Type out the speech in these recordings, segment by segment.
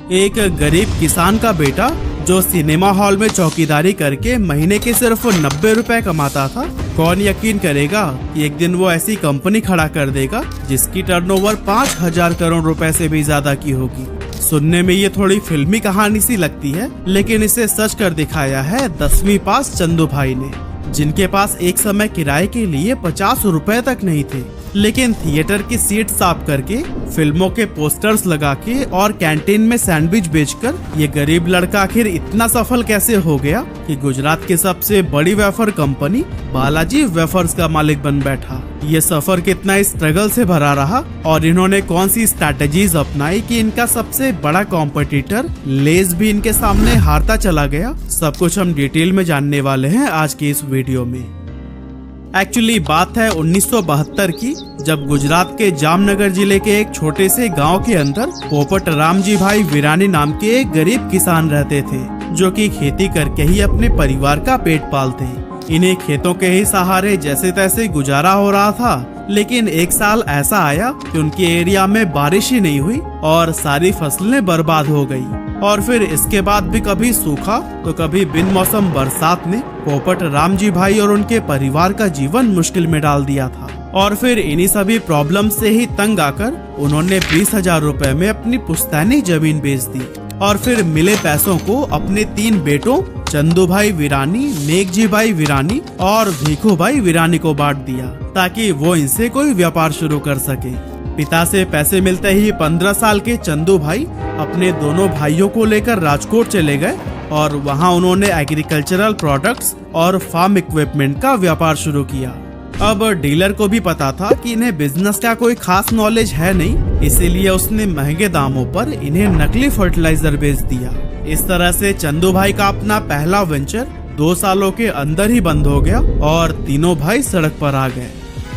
एक गरीब किसान का बेटा जो सिनेमा हॉल में चौकीदारी करके महीने के सिर्फ 90 रुपए कमाता था, कौन यकीन करेगा कि एक दिन वो ऐसी कंपनी खड़ा कर देगा जिसकी टर्नओवर 5,000 करोड़ रुपए से भी ज्यादा की होगी। सुनने में ये थोड़ी फिल्मी कहानी सी लगती है, लेकिन इसे सच कर दिखाया है 10वीं पास चंदू भाई ने, जिनके पास एक समय किराए के लिए 50 रुपए तक नहीं थे, लेकिन थिएटर की सीट साफ करके, फिल्मों के पोस्टर्स लगा के और कैंटीन में सैंडविच बेचकर ये गरीब लड़का आखिर इतना सफल कैसे हो गया कि गुजरात की सबसे बड़ी वेफर कंपनी बालाजी वेफर्स का मालिक बन बैठा। ये सफर कितना स्ट्रगल से भरा रहा और इन्होंने कौन सी स्ट्रैटेजीज अपनाई कि इनका सबसे बड़ा कॉम्पिटिटर लेज भी इनके सामने हारता चला गया, सब कुछ हम डिटेल में जानने वाले हैं आज की इस वीडियो में। एक्चुअली बात है 1972 की, जब गुजरात के जामनगर जिले के एक छोटे से गांव के अंदर पोपट रामजी भाई विरानी नाम के एक गरीब किसान रहते थे, जो कि खेती करके ही अपने परिवार का पेट पालते। इन्हें खेतों के ही सहारे जैसे तैसे गुजारा हो रहा था, लेकिन एक साल ऐसा आया कि उनके एरिया में बारिश ही नहीं हुई और सारी फसलें बर्बाद हो गई। और फिर इसके बाद भी कभी सूखा तो कभी बिन मौसम बरसात ने पोपट रामजी भाई और उनके परिवार का जीवन मुश्किल में डाल दिया था। और फिर इन्हीं सभी प्रॉब्लम से ही तंग आकर उन्होंने 20,000 रुपए में अपनी पुश्तैनी जमीन बेच दी और फिर मिले पैसों को अपने 3 बेटों चंदू भाई विरानी, नेकजी भाई विरानी और भीखू भाई विरानी को बांट दिया, ताकि वो इनसे कोई व्यापार शुरू कर सके। पिता से पैसे मिलते ही 15 साल के चंदू भाई अपने दोनों भाइयों को लेकर राजकोट चले गए और वहां उन्होंने एग्रीकल्चरल प्रोडक्ट्स और फार्म इक्विपमेंट का व्यापार शुरू किया। अब डीलर को भी पता था कि इन्हें बिजनेस का कोई खास नॉलेज है नहीं, इसीलिए उसने महंगे दामों पर इन्हें नकली फर्टिलाइजर बेच दिया। इस तरह से चंदू भाई का अपना पहला वेंचर 2 सालों के अंदर ही बंद हो गया और तीनों भाई सड़क पर आ गए।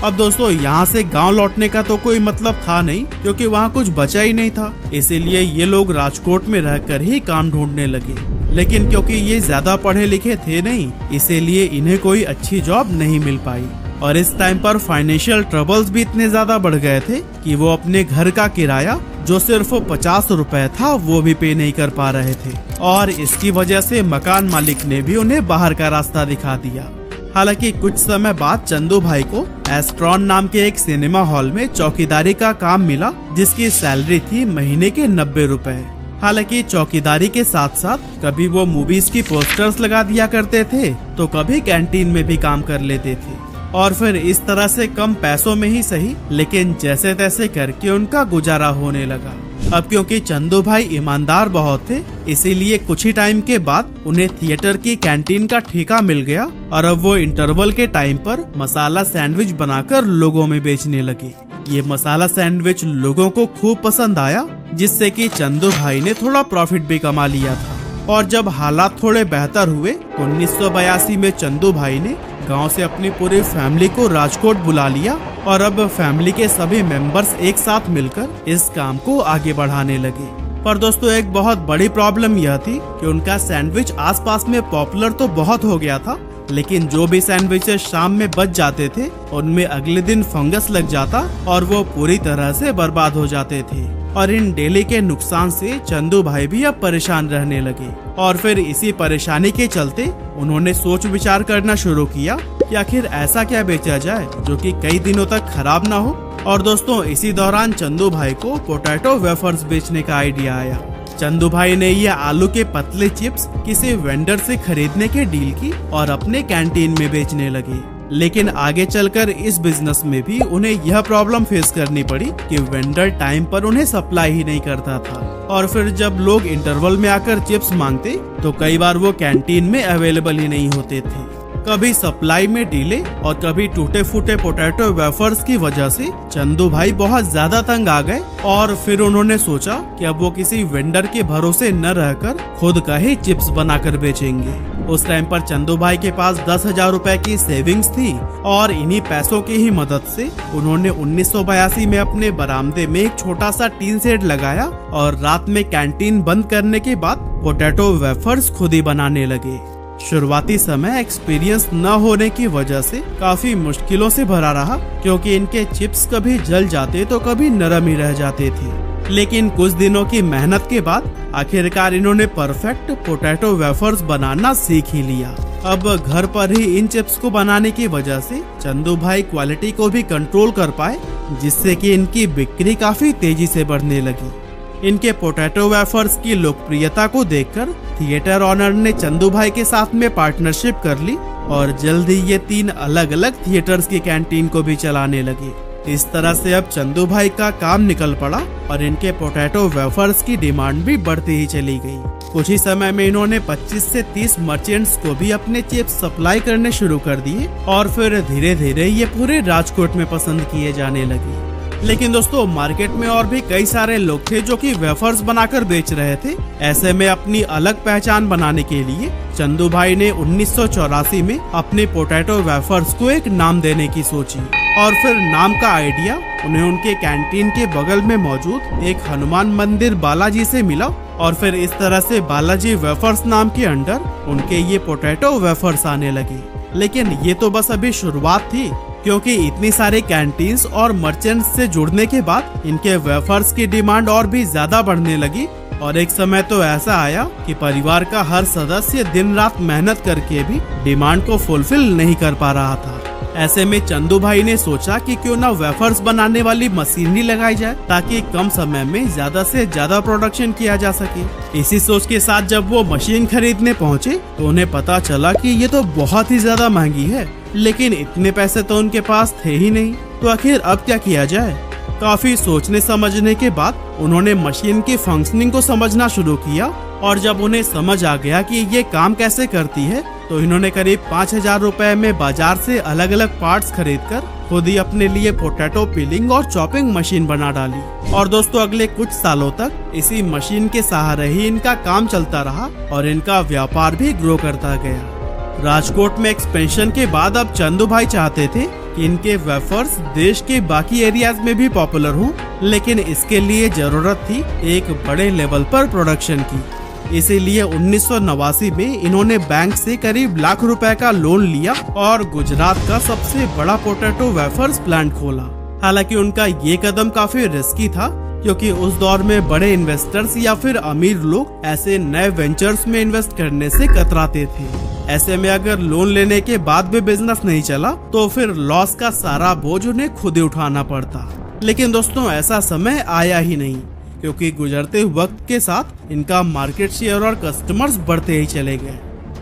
अब दोस्तों, यहाँ से गांव लौटने का तो कोई मतलब था नहीं, क्योंकि वहाँ कुछ बचा ही नहीं था, इसीलिए ये लोग राजकोट में रहकर ही काम ढूंढने लगे। लेकिन क्योंकि ये ज्यादा पढ़े लिखे थे नहीं, इसीलिए इन्हें कोई अच्छी जॉब नहीं मिल पाई। और इस टाइम पर फाइनेंशियल ट्रबल्स भी इतने ज्यादा बढ़ गए थे कि वो अपने घर का किराया जो सिर्फ 50 रुपए था वो भी पे नहीं कर पा रहे थे, और इसकी वजह से मकान मालिक ने भी उन्हें बाहर का रास्ता दिखा दिया। हालांकि कुछ समय बाद चंदू भाई को एस्ट्रॉन नाम के एक सिनेमा हॉल में चौकीदारी का काम मिला, जिसकी सैलरी थी महीने के 90 रुपए। हालांकि चौकीदारी के साथ साथ कभी वो मूवीज की पोस्टर्स लगा दिया करते थे तो कभी कैंटीन में भी काम कर लेते थे। और फिर इस तरह से कम पैसों में ही सही, लेकिन जैसे तैसे करके उनका गुजारा होने लगा। अब क्योंकि चंदू भाई ईमानदार बहुत थे, इसीलिए कुछ ही टाइम के बाद उन्हें थिएटर की कैंटीन का ठेका मिल गया और अब वो इंटरवल के टाइम पर मसाला सैंडविच बनाकर लोगों में बेचने लगे। ये मसाला सैंडविच लोगों को खूब पसंद आया, जिससे कि चंदू भाई ने थोड़ा प्रॉफिट भी कमा लिया था। और जब हालात थोड़े बेहतर हुए, 1982 में चंदू भाई ने गांव से अपनी पूरी फैमिली को राजकोट बुला लिया और अब फैमिली के सभी मेंबर्स एक साथ मिलकर इस काम को आगे बढ़ाने लगे। पर दोस्तों, एक बहुत बड़ी प्रॉब्लम यह थी कि उनका सैंडविच आसपास में पॉपुलर तो बहुत हो गया था, लेकिन जो भी सैंडविचेस शाम में बच जाते थे उनमें अगले दिन फंगस लग जाता और वो पूरी तरह से बर्बाद हो जाते थे। और इन डेली के नुकसान से चंदू भाई भी अब परेशान रहने लगे और फिर इसी परेशानी के चलते उन्होंने सोच विचार करना शुरू किया कि आखिर ऐसा क्या बेचा जाए जो कि कई दिनों तक खराब ना हो। और दोस्तों, इसी दौरान चंदू भाई को पोटैटो वेफर्स बेचने का आइडिया आया। चंदू भाई ने ये आलू के पतले चिप्स किसी वेंडर से खरीदने की डील की और अपने कैंटीन में बेचने लगे। लेकिन आगे चलकर इस बिजनेस में भी उन्हें यह प्रॉब्लम फेस करनी पड़ी कि वेंडर टाइम पर उन्हें सप्लाई ही नहीं करता था। और फिर जब लोग इंटरवल में आकर चिप्स मांगते तो कई बार वो कैंटीन में अवेलेबल ही नहीं होते थे। कभी सप्लाई में डिले और कभी टूटे फूटे पोटैटो वेफर्स की वजह से चंदू भाई बहुत ज्यादा तंग आ गए और फिर उन्होंने सोचा कि अब वो किसी वेंडर के भरोसे न रहकर खुद का ही चिप्स बनाकर बेचेंगे। उस टाइम पर चंदू भाई के पास 10,000 रुपए की सेविंग्स थी और इन्हीं पैसों की ही मदद से उन्होंने 1982 में अपने बरामदे में एक छोटा सा टीन शेड लगाया और रात में कैंटीन बंद करने के बाद पोटैटो वेफर्स खुद ही बनाने लगे। शुरुआती समय एक्सपीरियंस न होने की वजह से काफी मुश्किलों से भरा रहा, क्योंकि इनके चिप्स कभी जल जाते तो कभी नरम ही रह जाते थे। लेकिन कुछ दिनों की मेहनत के बाद आखिरकार इन्होंने परफेक्ट पोटैटो वेफर्स बनाना सीख ही लिया। अब घर पर ही इन चिप्स को बनाने की वजह से चंदू भाई क्वालिटी को भी कंट्रोल कर पाए, जिससे कि इनकी बिक्री काफी तेजी से बढ़ने लगी। इनके पोटैटो वेफर्स की लोकप्रियता को देखकर थिएटर ऑनर ने चंदू भाई के साथ में पार्टनरशिप कर ली और जल्द ही ये 3 अलग अलग थिएटर्स की कैंटीन को भी चलाने लगे। इस तरह से अब चंदू भाई का काम निकल पड़ा और इनके पोटैटो वेफर्स की डिमांड भी बढ़ती ही चली गई। कुछ ही समय में इन्होंने 25 से 30 मर्चेंट्स को भी अपने चिप्स सप्लाई करने शुरू कर दिए और फिर धीरे धीरे ये पूरे राजकोट में पसंद किए जाने लगे। लेकिन दोस्तों, मार्केट में और भी कई सारे लोग थे जो कि वेफर्स बनाकर बेच रहे थे। ऐसे में अपनी अलग पहचान बनाने के लिए चंदू भाई ने 1984 में अपने पोटैटो वेफर्स को एक नाम देने की सोची और फिर नाम का आइडिया उन्हें उनके कैंटीन के बगल में मौजूद एक हनुमान मंदिर बालाजी से मिला और फिर इस तरह से बालाजी वेफर्स नाम के अंडर उनके ये पोटैटो वेफर्स आने लगे। लेकिन ये तो बस अभी शुरुआत थी, क्योंकि इतनी सारे कैंटीन्स और मर्चेंट्स से जुड़ने के बाद इनके वेफर्स की डिमांड और भी ज्यादा बढ़ने लगी और एक समय तो ऐसा आया कि परिवार का हर सदस्य दिन रात मेहनत करके भी डिमांड को फुलफिल नहीं कर पा रहा था। ऐसे में चंदू भाई ने सोचा कि क्यों ना वेफर्स बनाने वाली मशीनरी लगाई जाए ताकि कम समय में ज्यादा से ज्यादा प्रोडक्शन किया जा सके। इसी सोच के साथ जब वो मशीन खरीदने पहुंचे तो उन्हें पता चला कि ये तो बहुत ही ज्यादा महंगी है, लेकिन इतने पैसे तो उनके पास थे ही नहीं। तो आखिर अब क्या किया जाए? काफी सोचने समझने के बाद उन्होंने मशीन की फंक्शनिंग को समझना शुरू किया और जब उन्हें समझ आ गया कि ये काम कैसे करती है तो इन्होंने करीब 5000 रुपए में बाजार से अलग अलग पार्ट्स खरीदकर खुद ही अपने लिए पोटैटो पीलिंग और चॉपिंग मशीन बना डाली। और दोस्तों, अगले कुछ सालों तक इसी मशीन के सहारे ही इनका काम चलता रहा और इनका व्यापार भी ग्रो करता गया। राजकोट में एक्सपेंशन के बाद अब चंदू भाई चाहते थे कि इनके वेफर्स देश के बाकी एरियाज में भी पॉपुलर हों, लेकिन इसके लिए जरूरत थी एक बड़े लेवल पर प्रोडक्शन की। इसीलिए 1989 में इन्होंने बैंक से करीब लाख रुपए का लोन लिया और गुजरात का सबसे बड़ा पोटैटो वेफर्स प्लांट खोला। हालांकि उनका ये कदम काफी रिस्की था, क्योंकि उस दौर में बड़े इन्वेस्टर्स या फिर अमीर लोग ऐसे नए वेंचर्स में इन्वेस्ट करने से कतराते थे। ऐसे में अगर लोन लेने के बाद भी बिजनेस नहीं चला तो फिर लॉस का सारा बोझ उन्हें खुद ही उठाना पड़ता। लेकिन दोस्तों, ऐसा समय आया ही नहीं, क्योंकि गुजरते वक्त के साथ इनका मार्केट शेयर और कस्टमर्स बढ़ते ही चले गए।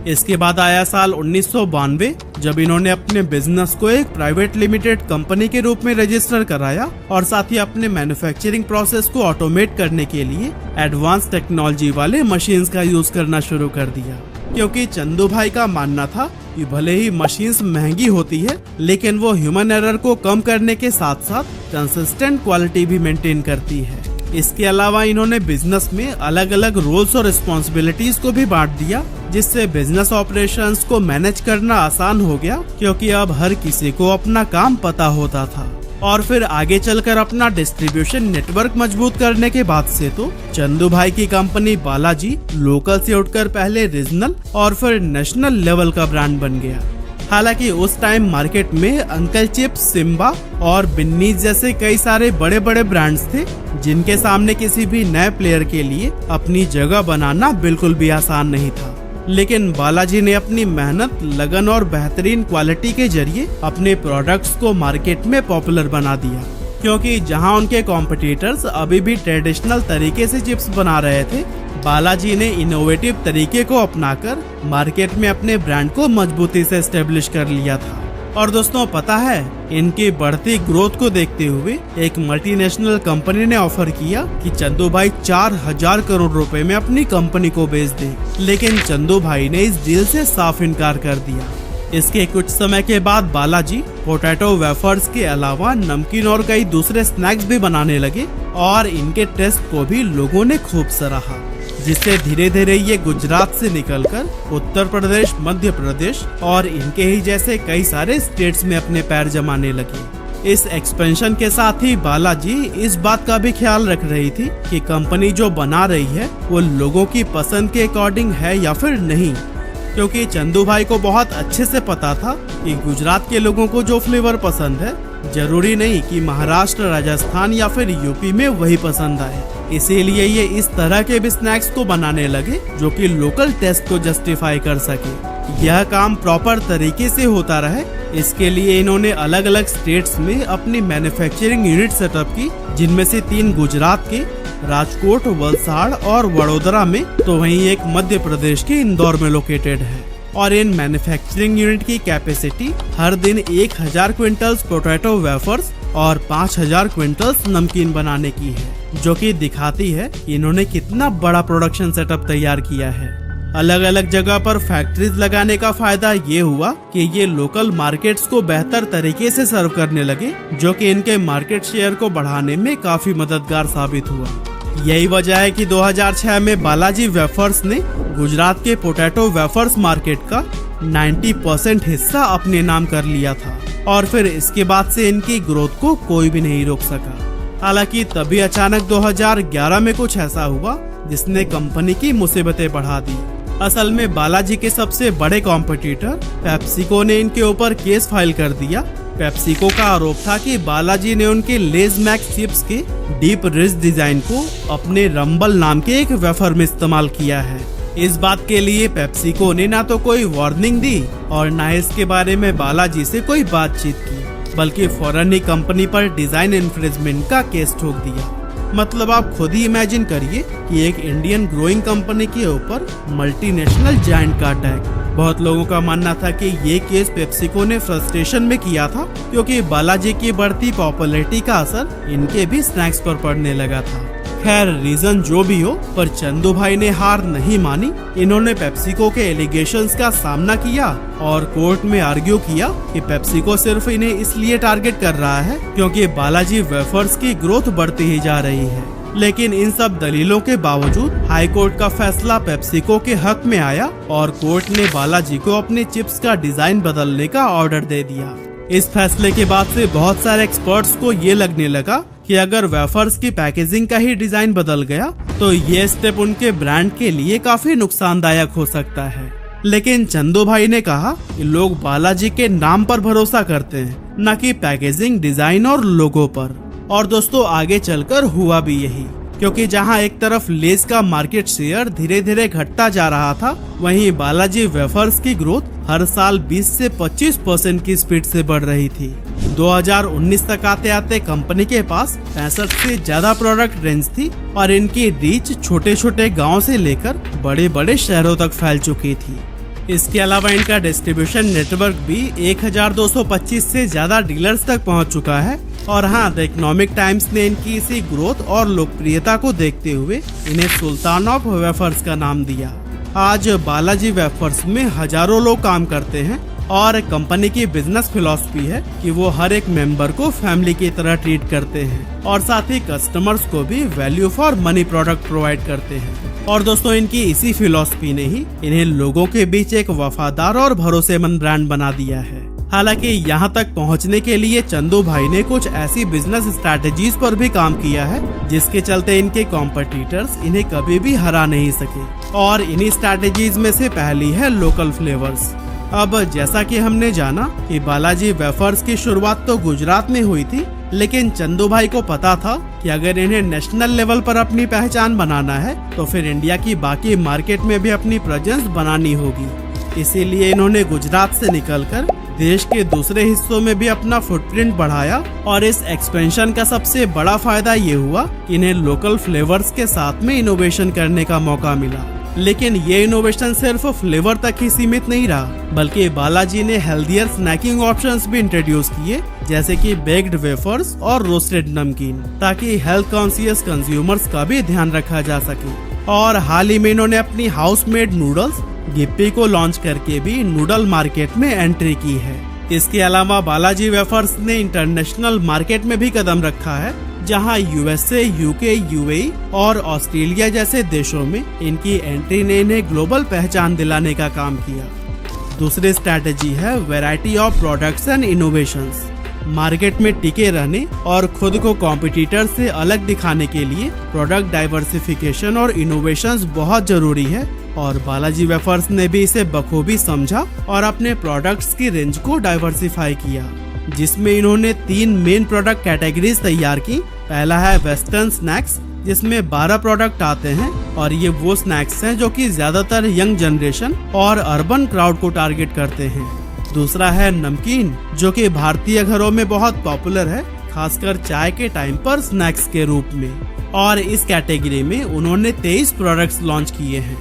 इसके बाद आया साल 1992, जब इन्होंने अपने बिजनेस को एक प्राइवेट लिमिटेड कंपनी के रूप में रजिस्टर कराया और साथ ही अपने मैन्युफैक्चरिंग प्रोसेस को ऑटोमेट करने के लिए एडवांस टेक्नोलॉजी वाले मशीन्स का यूज करना शुरू कर दिया। क्योंकि चंदू भाई का मानना था कि भले ही मशीन्स महंगी होती है, लेकिन वो ह्यूमन एरर को कम करने के साथ साथ कंसिस्टेंट क्वालिटी भी मेंटेन करती है। इसके अलावा इन्होंने बिजनेस में अलग अलग रोल्स और रिस्पॉन्सिबिलिटीज को भी बांट दिया, जिससे बिजनेस ऑपरेशंस को मैनेज करना आसान हो गया, क्योंकि अब हर किसी को अपना काम पता होता था। और फिर आगे चलकर अपना डिस्ट्रीब्यूशन नेटवर्क मजबूत करने के बाद से तो चंदू भाई की कंपनी बालाजी लोकल से उठकर पहले रीजनल और फिर नेशनल लेवल का ब्रांड बन गया। हालांकि उस टाइम मार्केट में अंकल चिप्स, सिम्बा और बिन्नीज जैसे कई सारे बड़े बड़े ब्रांड्स थे, जिनके सामने किसी भी नए प्लेयर के लिए अपनी जगह बनाना बिल्कुल भी आसान नहीं था। लेकिन बालाजी ने अपनी मेहनत, लगन और बेहतरीन क्वालिटी के जरिए अपने प्रोडक्ट्स को मार्केट में पॉपुलर बना दिया। क्योंकि जहां उनके कॉम्पिटिटर्स अभी भी ट्रेडिशनल तरीके से चिप्स बना रहे थे, बालाजी ने इनोवेटिव तरीके को अपनाकर मार्केट में अपने ब्रांड को मजबूती से एस्टेब्लिश कर लिया था। और दोस्तों, पता है, इनकी बढ़ती ग्रोथ को देखते हुए एक मल्टीनेशनल कंपनी ने ऑफर किया कि चंदू भाई 4000 करोड़ रुपए में अपनी कंपनी को बेच दे, लेकिन चंदू भाई ने इस डील से साफ इनकार कर दिया। इसके कुछ समय के बाद बालाजी पोटैटो वेफर्स के अलावा नमकीन और कई दूसरे स्नैक्स भी बनाने लगे और इनके टेस्ट को भी लोगों ने खूब सराहा, जिससे धीरे धीरे ये गुजरात से निकलकर उत्तर प्रदेश, मध्य प्रदेश और इनके ही जैसे कई सारे स्टेट्स में अपने पैर जमाने लगे। इस एक्सपेंशन के साथ ही बालाजी इस बात का भी ख्याल रख रही थी कि कंपनी जो बना रही है वो लोगों की पसंद के अकॉर्डिंग है या फिर नहीं, क्योंकि चंदू भाई को बहुत अच्छे से पता था कि गुजरात के लोगों को जो फ्लेवर पसंद है जरूरी नहीं कि महाराष्ट्र, राजस्थान या फिर यूपी में वही पसंद आए। इसीलिए ये इस तरह के भी स्नैक्स को बनाने लगे जो कि लोकल टेस्ट को जस्टिफाई कर सके। यह काम प्रॉपर तरीके से होता रहे, इसके लिए इन्होंने अलग अलग स्टेट्स में अपनी मैन्युफैक्चरिंग यूनिट सेटअप की, जिनमें से 3 गुजरात के, राजकोट, वलसाड़ और वडोदरा में, तो वहीं एक मध्य प्रदेश के इंदौर में लोकेटेड है। और इन मैन्युफैक्चरिंग यूनिट की कैपेसिटी हर दिन 1000 क्विंटल्स पोटैटो वेफर्स और 5000 क्विंटल्स नमकीन बनाने की है, जो कि दिखाती है कि इन्होंने कितना बड़ा प्रोडक्शन सेटअप तैयार किया है। अलग अलग जगह पर फैक्ट्रीज लगाने का फायदा ये हुआ कि ये लोकल मार्केट्स को बेहतर तरीके से सर्व करने लगे, जो कि इनके मार्केट शेयर को बढ़ाने में काफी मददगार साबित हुआ। यही वजह है कि 2006 में बालाजी वेफर्स ने गुजरात के पोटैटो वेफर्स मार्केट का 90% हिस्सा अपने नाम कर लिया था, और फिर इसके बाद से इनकी ग्रोथ को कोई भी नहीं रोक सका। हालांकि तभी अचानक 2011 में कुछ ऐसा हुआ जिसने कंपनी की मुसीबतें बढ़ा दी। असल में बालाजी के सबसे बड़े कॉम्पिटिटर पेप्सिको ने इनके ऊपर केस फाइल कर दिया। पेप्सिको का आरोप था कि बालाजी ने उनके लेज मैक्स चिप्स के डीप रिच डिजाइन को अपने रंबल नाम के एक वेफर में इस्तेमाल किया है। इस बात के लिए पेप्सिको ने ना तो कोई वार्निंग दी और ना इसके बारे में बालाजी से कोई बातचीत की, बल्कि फौरन ही कंपनी पर डिजाइन इन्फ्रिंजमेंट का केस ठोक दिया। मतलब आप खुद ही इमेजिन करिए कि एक इंडियन ग्रोइंग कंपनी के ऊपर मल्टीनेशनल जायंट का अटैक। बहुत लोगों का मानना था कि ये केस पेप्सिको ने फ्रस्ट्रेशन में किया था, क्योंकि बालाजी की बढ़ती पॉपुलैरिटी का असर इनके भी स्नैक्स पर पड़ने लगा था। खैर, रीजन जो भी हो, पर चंदू भाई ने हार नहीं मानी। इन्होंने पेप्सिको के एलिगेशंस का सामना किया और कोर्ट में आर्ग्यू किया कि पेप्सिको सिर्फ इन्हें इसलिए टारगेट कर रहा है क्योंकि बालाजी वेफर्स की ग्रोथ बढ़ती ही जा रही है। लेकिन इन सब दलीलों के बावजूद हाई कोर्ट का फैसला पेप्सिको के हक में आया और कोर्ट ने बालाजी को अपने चिप्स का डिजाइन बदलने का ऑर्डर दे दिया। इस फैसले के बाद से बहुत सारे एक्सपर्ट्स को ये लगने लगा कि अगर वेफर्स की पैकेजिंग का ही डिजाइन बदल गया तो ये स्टेप उनके ब्रांड के लिए काफी नुकसानदायक हो सकता है। लेकिन चंदू भाई ने कहा कि लोग बालाजी के नाम पर भरोसा करते हैं, न कि पैकेजिंग, डिजाइन और लोगो पर। और दोस्तों, आगे चलकर हुआ भी यही, क्योंकि जहां एक तरफ लेस का मार्केट शेयर धीरे धीरे घटता जा रहा था, वहीं बालाजी वेफर्स की ग्रोथ हर साल 20 से 25% की स्पीड से बढ़ रही थी। 2019 तक आते आते कंपनी के पास 65 से ज्यादा प्रोडक्ट रेंज थी और इनकी रीच छोटे छोटे गांव से लेकर बड़े बड़े शहरों तक फैल चुकी थी। इसके अलावा इनका डिस्ट्रीब्यूशन नेटवर्क भी 1225 से ज्यादा डीलर्स तक पहुंच चुका है। और हाँ, द इकोनॉमिक टाइम्स ने इनकी इसी ग्रोथ और लोकप्रियता को देखते हुए इन्हें सुल्तान ऑफ वेफर्स का नाम दिया। आज बालाजी वेफर्स में हजारों लोग काम करते हैं और कंपनी की बिजनेस फिलॉसफी है कि वो हर एक मेंबर को फैमिली की तरह ट्रीट करते हैं और साथ ही कस्टमर्स को भी value for money product provide करते हैं। और दोस्तों, इनकी इसी फिलॉसफी ने ही इन्हें लोगों के बीच एक वफादार और भरोसेमंद ब्रांड बना दिया है। हालांकि यहाँ तक पहुँचने के लिए चंदू भाई ने कुछ ऐसी बिजनेस स्ट्रैटेजीज पर भी काम किया है जिसके चलते इनके कॉम्पिटिटर्स इन्हें कभी भी हरा नहीं सके। और इन्हीं स्ट्रैटेजीज में से पहली है लोकल फ्लेवर्स। अब जैसा कि हमने जाना कि बालाजी वेफर्स की शुरुआत तो गुजरात में हुई थी, लेकिन चंदू भाई को पता था कि अगर इन्हें नेशनल लेवल पर अपनी पहचान बनाना है तो फिर इंडिया की बाकी मार्केट में भी अपनी प्रेजेंस बनानी होगी। इसीलिए इन्होंने गुजरात से निकलकर देश के दूसरे हिस्सों में भी अपना फुटप्रिंट बढ़ाया और इस एक्सपेंशन का सबसे बड़ा फायदा ये हुआ कि इन्हें लोकल फ्लेवर्स के साथ में इनोवेशन करने का मौका मिला। लेकिन ये इनोवेशन सिर्फ फ्लेवर तक ही सीमित नहीं रहा, बल्कि बालाजी ने हेल्दियर स्नैकिंग ऑप्शंस भी इंट्रोड्यूस किए, जैसे कि बेक्ड वेफर्स और रोस्टेड नमकीन, ताकि हेल्थ कॉन्शियस कंज्यूमर्स का भी ध्यान रखा जा सके। और हाल ही में इन्होंने अपनी हाउस मेड नूडल्स गिप्पी को लॉन्च करके भी नूडल मार्केट में एंट्री की है। इसके अलावा बालाजी वेफर्स ने इंटरनेशनल मार्केट में भी कदम रखा है, जहां यूएसए, यूके, यूएई और ऑस्ट्रेलिया जैसे देशों में इनकी एंट्री ने इन्हें ग्लोबल पहचान दिलाने का काम किया। दूसरी स्ट्रैटेजी है variety of products and innovations. Market में टिके रहने और खुद को कॉम्पिटिटर से अलग दिखाने के लिए प्रोडक्ट डाइवर्सिफिकेशन और इनोवेशंस बहुत जरूरी है, और बालाजी वेफर्स ने भी इसे बखूबी समझा और अपने प्रोडक्ट्स की रेंज को डाइवर्सिफाई किया। जिसमें इन्होंने 3 मेन प्रोडक्ट कैटेगरीज तैयार की। पहला है वेस्टर्न स्नैक्स, जिसमें 12 प्रोडक्ट आते हैं और ये वो स्नैक्स हैं जो कि ज्यादातर यंग जनरेशन और अर्बन क्राउड को टारगेट करते हैं। दूसरा है नमकीन, जो कि भारतीय घरों में बहुत पॉपुलर है, खासकर चाय के टाइम पर स्नैक्स के रूप में। और इस कैटेगरी में उन्होंने 23 प्रोडक्ट्स लॉन्च किए हैं।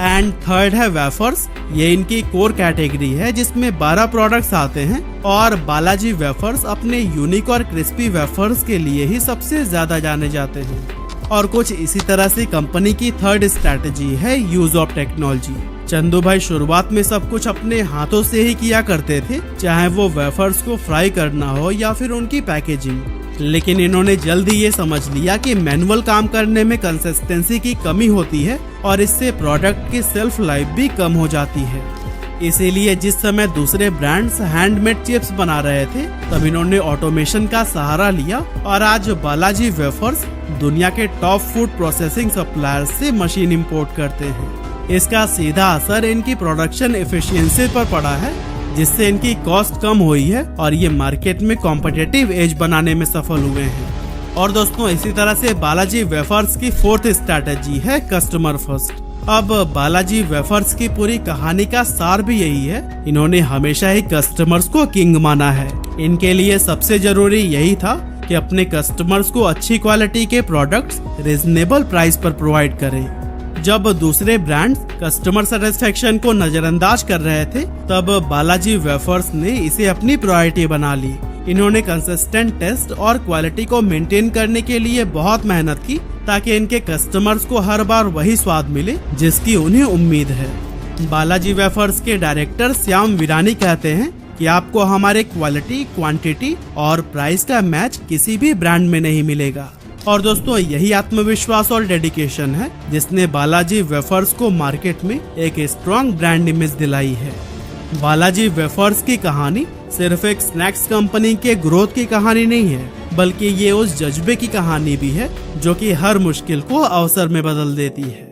एंड थर्ड है वेफर्स, ये इनकी कोर कैटेगरी है जिसमें 12 प्रोडक्ट्स आते हैं और बालाजी वेफर्स अपने यूनिक और क्रिस्पी वेफर्स के लिए ही सबसे ज्यादा जाने जाते हैं। और कुछ इसी तरह से कंपनी की थर्ड स्ट्रैटेजी है यूज ऑफ टेक्नोलॉजी। चंदू भाई शुरुआत में सब कुछ अपने हाथों से ही किया करते थे, चाहे वो वेफर्स को फ्राई करना हो या फिर उनकी पैकेजिंग। लेकिन इन्होंने जल्दी ये समझ लिया कि मैनुअल काम करने में कंसिस्टेंसी की कमी होती है और इससे प्रोडक्ट की सेल्फ लाइफ भी कम हो जाती है। इसीलिए जिस समय दूसरे ब्रांड्स हैंडमेड चिप्स बना रहे थे, तब इन्होंने ऑटोमेशन का सहारा लिया और आज बालाजी वेफर्स दुनिया के टॉप फूड प्रोसेसिंग सप्लायर्स से मशीन इंपोर्ट करते हैं। इसका सीधा असर इनकी प्रोडक्शन एफिशिएंसी पर पड़ा है, जिससे इनकी कॉस्ट कम हुई है और ये मार्केट में कॉम्पिटिटिव एज बनाने में सफल हुए हैं। और दोस्तों, इसी तरह से बालाजी वेफर्स की फोर्थ स्ट्रैटेजी है कस्टमर फर्स्ट। अब बालाजी वेफर्स की पूरी कहानी का सार भी यही है, इन्होंने हमेशा ही कस्टमर्स को किंग माना है। इनके लिए सबसे जरूरी यही था कि अपने कस्टमर्स को अच्छी क्वालिटी के प्रोडक्ट्स रिजनेबल प्राइस पर प्रोवाइड करें। जब दूसरे ब्रांड्स कस्टमर सेटिस्फेक्शन को नजरअंदाज कर रहे थे, तब बालाजी वेफर्स ने इसे अपनी प्रायोरिटी बना ली। इन्होंने कंसिस्टेंट टेस्ट और क्वालिटी को मेंटेन करने के लिए बहुत मेहनत की, ताकि इनके कस्टमर्स को हर बार वही स्वाद मिले जिसकी उन्हें उम्मीद है। बालाजी वेफर्स के डायरेक्टर श्याम वीरानी कहते हैं कि आपको हमारे क्वालिटी, क्वांटिटी और प्राइस का मैच किसी भी ब्रांड में नहीं मिलेगा। और दोस्तों, यही आत्मविश्वास और डेडिकेशन है जिसने बालाजी वेफर्स को मार्केट में एक स्ट्रॉन्ग ब्रांड इमेज दिलाई है। बालाजी वेफर्स की कहानी सिर्फ एक स्नैक्स कंपनी के ग्रोथ की कहानी नहीं है, बल्कि ये उस जज्बे की कहानी भी है जो कि हर मुश्किल को अवसर में बदल देती है।